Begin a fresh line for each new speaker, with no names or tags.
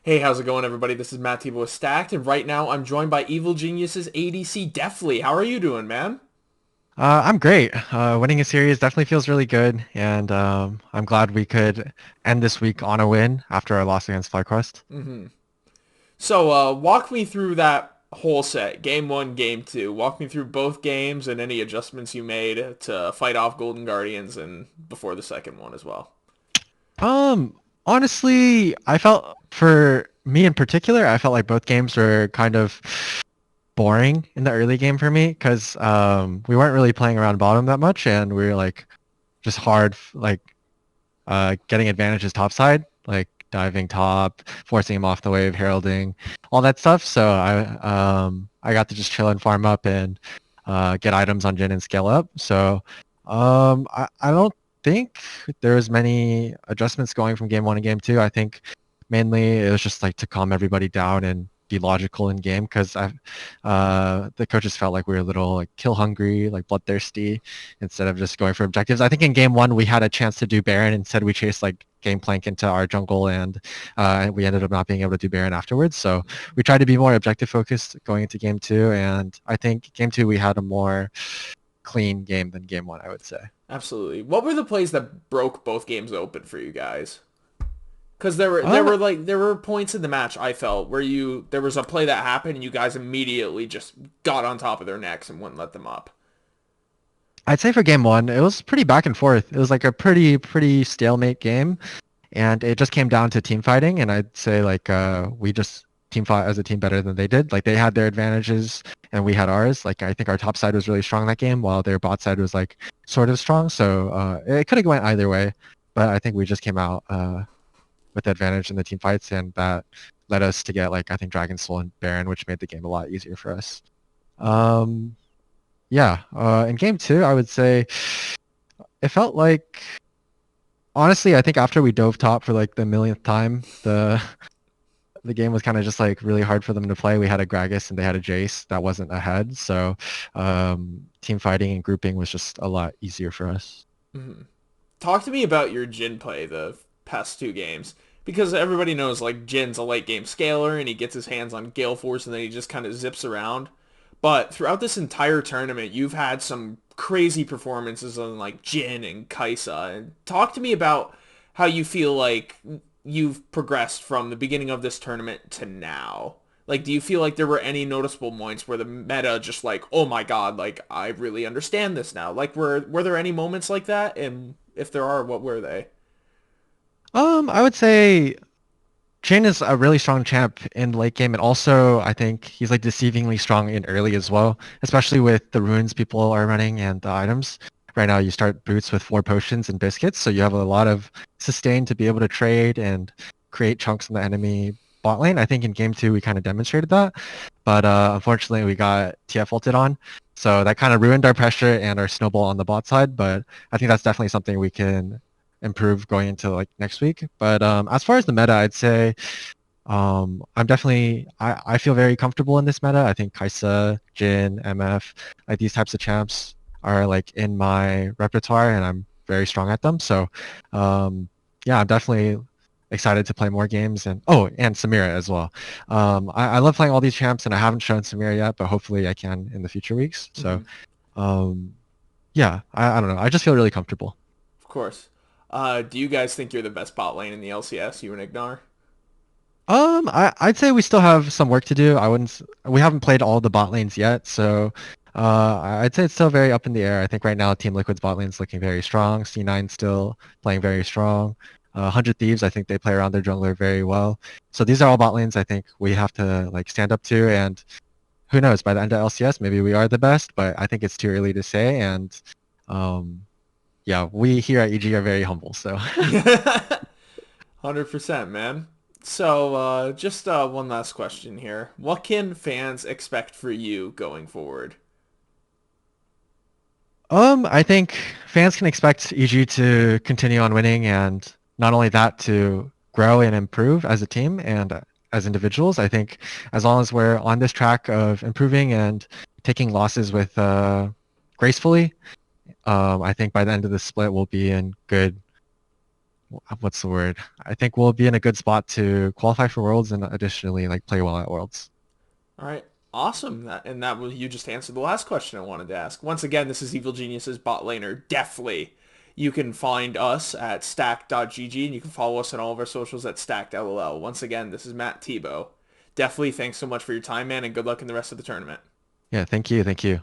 Hey, how's it going, everybody? This is Matt Tebow with Stacked, and right now I'm joined by Evil Genius's ADC Deftly. How are you doing, man?
I'm great. Winning a series definitely feels really good, and I'm glad we could end this week on a win after our loss against FlyQuest.
Walk me through that whole set, game one, game two. Walk me through both games and any adjustments you made to fight off Golden Guardians and before the second one as well.
Honestly, I felt for me in particular, I felt like both games were kind of boring in the early game for me because we weren't really playing around bottom that much, and we were like just hard getting advantages topside, diving top, forcing him off the wave, heralding, all that stuff. So I got to just chill and farm up and get items on Jin and scale up. So I don't think there was many adjustments going from game one and game two. I think mainly it was just like to calm everybody down and be logical in game because I the coaches felt like we were a little like kill hungry, like bloodthirsty instead of just going for objectives. I think in game one we had a chance to do Baron. Instead we chased like Gangplank into our jungle and we ended up not being able to do Baron afterwards. So we tried to be more objective focused going into game two, and I think game two we had a more clean game than game one, I would say.
Absolutely. What were the plays that broke both games open for you guys? Because
Uh,
there were points in the match I felt where there was a play that happened and you guys immediately just got on top of their necks and wouldn't let them up.
I'd say for game one, it was pretty back and forth. It was like a pretty stalemate game, and it just came down to team fighting. And I'd say we just team fought as a team better than they did. Like they had their advantages and we had ours. Like I think our top side was really strong that game, while their bot side was like sort of strong. So it could have went either way, but I think we just came out with the advantage in the team fights, and that led us to get like I think Dragon Soul and Baron, which made the game a lot easier for us. Um, yeah, in game two, I would say it felt like honestly, I think after we dove top for like the millionth time, the game was kind of just like really hard for them to play. We had a Gragas and they had a Jace that wasn't ahead, so team fighting and grouping was just a lot easier for us.
Mhm. Talk to me about your Jin play the past two games. Because everybody knows like Jin's a late game scaler and he gets his hands on Gale Force and then he just kind of zips around. But throughout this entire tournament, you've had some crazy performances on like Jin and Kaisa. And talk to me about how you feel like you've progressed from the beginning of this tournament to now. Like, do you feel like there were any noticeable points where the meta just like, oh my god, like I really understand this now? Like, were there any moments like that? And if there are, what were they?
I would say Chain is a really strong champ in late game, and also I think he's like deceivingly strong in early as well, especially with the runes people are running and the items. Right now, you start boots with 4 potions and biscuits, so you have a lot of sustain to be able to trade and create chunks in the enemy bot lane. I think in game two we kind of demonstrated that, but unfortunately we got TF ulted on, so that kind of ruined our pressure and our snowball on the bot side. But I think that's definitely something we can improve going into like next week. But as far as the meta, I'd say I feel very comfortable in this meta. I think Kaisa, Jin, MF, like these types of champs are like in my repertoire and I'm very strong at them. So yeah, I'm definitely excited to play more games, and and Samira as well. I love playing all these champs and I haven't shown Samira yet, but hopefully I can in the future weeks. So
Mm-hmm.
um yeah, I don't know. I just feel really comfortable.
Of course. Do you guys think you're the best bot lane in the LCS, you and Ignar?
I'd say we still have some work to do. I wouldn't. We haven't played all the bot lanes yet, so I'd say it's still very up in the air. I think right now Team Liquid's bot lane's looking very strong. C9 still playing very strong. 100 Thieves, I think they play around their jungler very well. So these are all bot lanes I think we have to like stand up to. And who knows? By the end of LCS, maybe we are the best, but I think it's too early to say. And um, yeah, we here at EG are very humble. So.
100%, man. Just one last question here. What can fans expect for you going forward?
I think fans can expect EG to continue on winning, and not only that, to grow and improve as a team and as individuals. I think as long as we're on this track of improving and taking losses with gracefully, I think by the end of the split we'll be in what's the word? I think we'll be in a good spot to qualify for Worlds and additionally like play well at Worlds.
All right. Awesome. That was you just answered the last question I wanted to ask. Once again, this is Evil Genius's bot laner, Deftly. You can find us at stack.gg and you can follow us on all of our socials at stackedll. Once again, this is Matt Tebow. Definitely thanks so much for your time, man, and good luck in the rest of the tournament.
Yeah, thank you. Thank you.